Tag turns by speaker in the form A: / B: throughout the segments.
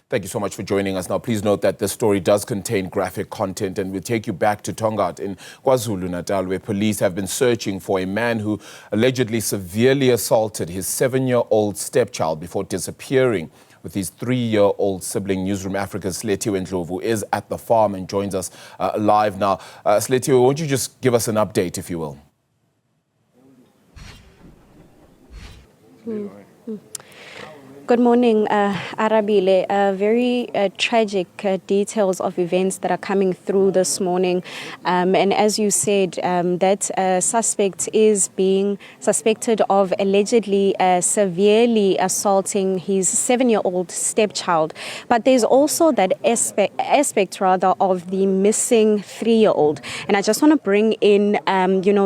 A: Thank you so much for joining us. Now, please note that this story does contain graphic content, and we'll take you back to Tongaat in KwaZulu-Natal, where police have been searching for a man who allegedly severely assaulted his 7-year-old stepchild before disappearing with his 3-year-old sibling. Newzroom Afrika's Silethiwe Ndlovu is at the farm and joins us live now. Silethiwe, won't you just give us an update, if you will?
B: Good morning, Arabile. Very tragic details of events that are coming through this morning. And as you said, that suspect is being suspected of allegedly severely assaulting his 7-year-old stepchild. But there's also that aspect of the missing 3-year-old. And I just want to bring in,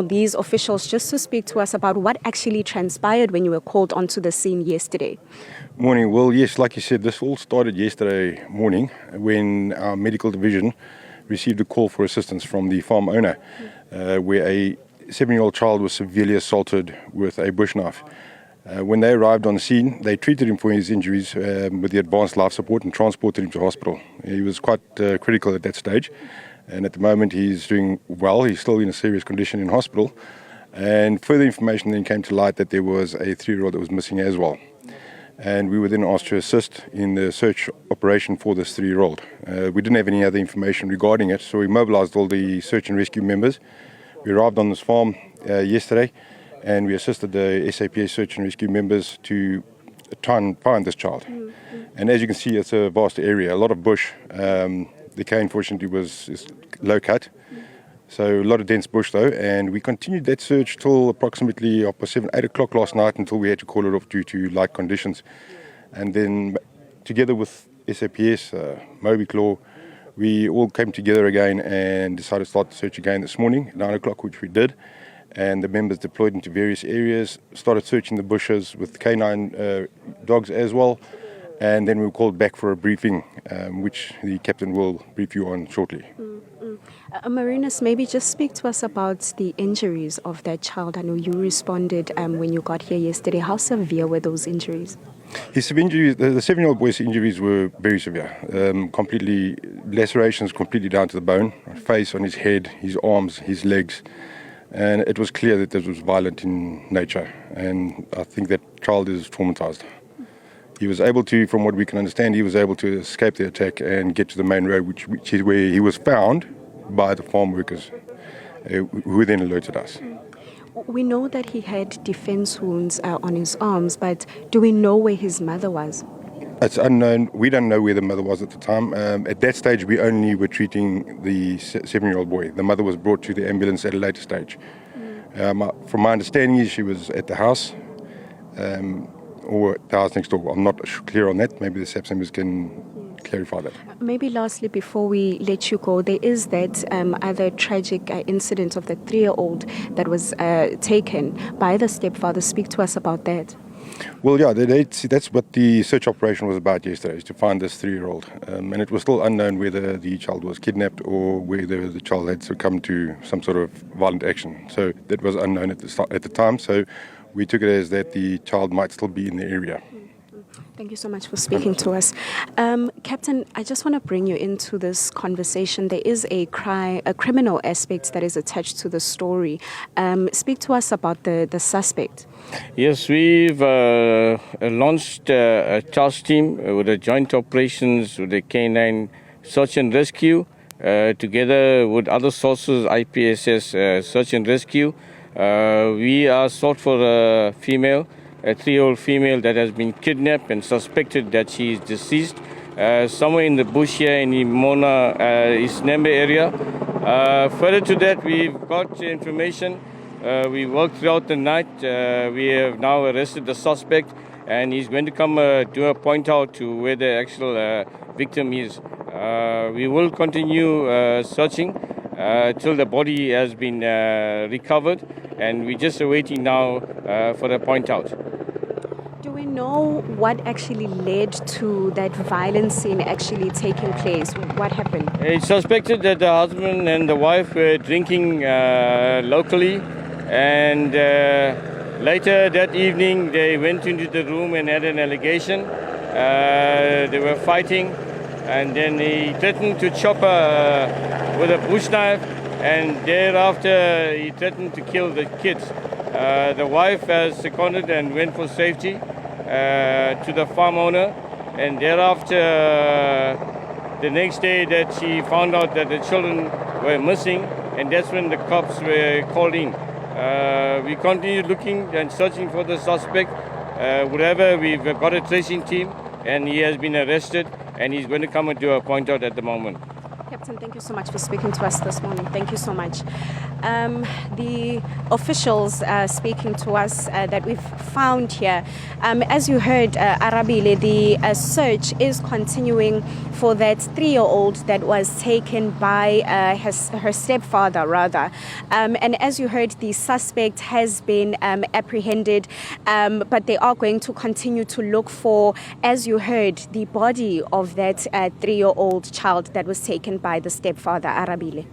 B: these officials just to speak to us about what actually transpired when you were called onto the scene yesterday.
C: Morning. Well, yes, like you said, this all started yesterday morning when our medical division received a call for assistance from the farm owner, where a 7-year-old child was severely assaulted with a bush knife. When they arrived on the scene, they treated him for his injuries with the advanced life support and transported him to hospital. He was quite critical at that stage, and at the moment he's doing well. He's still in a serious condition in hospital, and further information then came to light that there was a 3-year-old that was missing as well. And we were then asked to assist in the search operation for this 3-year-old. We didn't have any other information regarding it, so we mobilized all the search and rescue members. We arrived on this farm yesterday, and we assisted the SAPA search and rescue members to try and find this child. And as you can see, it's a vast area, a lot of bush. The cane, fortunately, is low cut. So a lot of dense bush though, and we continued that search till approximately 7, 8 o'clock last night until we had to call it off due to light conditions. And then together with SAPS, Moby Claw, we all came together again and decided to start the search again this morning, 9 o'clock, which we did. And the members deployed into various areas, started searching the bushes with canine dogs as well. And then we were called back for a briefing, which the captain will brief you on shortly.
B: Marinus, maybe just speak to us about the injuries of that child. I know you responded when you got here yesterday. How severe were those injuries?
C: His injuries, the 7-year-old boy's injuries were very severe. Completely lacerations, completely down to the bone, face, on his head, his arms, his legs. And it was clear that this was violent in nature. And I think that child is traumatized. He was able to, from what we can understand, he was able to escape the attack and get to the main road, which is where he was found by the farm workers, who then alerted us.
B: We know that he had defense wounds on his arms, but do we know where his mother was?
C: It's unknown. We don't know where the mother was at the time. At that stage, we only were treating the 7-year-old boy. The mother was brought to the ambulance at a later stage. From my understanding, she was at the house. Or the house next door. I'm not clear on that. Maybe the SAPS members can clarify that.
B: Maybe lastly, before we let you go, there is that other tragic incident of the 3-year-old that was taken by the stepfather. Speak to us about that.
C: Well, yeah, that's what the search operation was about yesterday, is to find this 3-year-old. And it was still unknown whether the child was kidnapped or whether the child had succumbed to some sort of violent action. So that was unknown at the time. So we took it as that the child might still be in the area.
B: Thank you so much for speaking to us. Captain, I just want to bring you into this conversation. There is a criminal aspect that is attached to the story. Speak to us about the suspect.
D: Yes, we've launched a task team with the joint operations with the Canine Search and Rescue, together with other sources, IPSS Search and Rescue. We are sought for a 3-year-old female that has been kidnapped and suspected that she is deceased somewhere in the bush here in the Mona East Nembe area. Further to that, we've got information. We worked throughout the night. We have now arrested the suspect, and he's going to come do a point out to where the actual victim is. We will continue searching till the body has been recovered, and we're just waiting now for the point out.
B: Do we know what actually led to that violent scene actually taking place? What happened?
D: It's suspected that the husband and the wife were drinking locally, and later that evening they went into the room and had an allegation. They were fighting, and then he threatened to chop her with a bush knife, and thereafter he threatened to kill the kids. The wife has seconded and went for safety to the farm owner, and thereafter the next day that she found out that the children were missing, and that's when the cops were called in. We continued looking and searching for the suspect. Wherever we've got a tracing team, and he has been arrested, and he's going to come and do a point out at the moment.
B: Captain, thank you so much for speaking to us this morning. Thank you so much. The officials speaking to us that we've found here, as you heard, Arabile, the search is continuing for that 3-year-old that was taken by her stepfather, rather. And as you heard, the suspect has been apprehended, but they are going to continue to look for, as you heard, the body of that 3-year-old child that was taken by the stepfather, Arabile.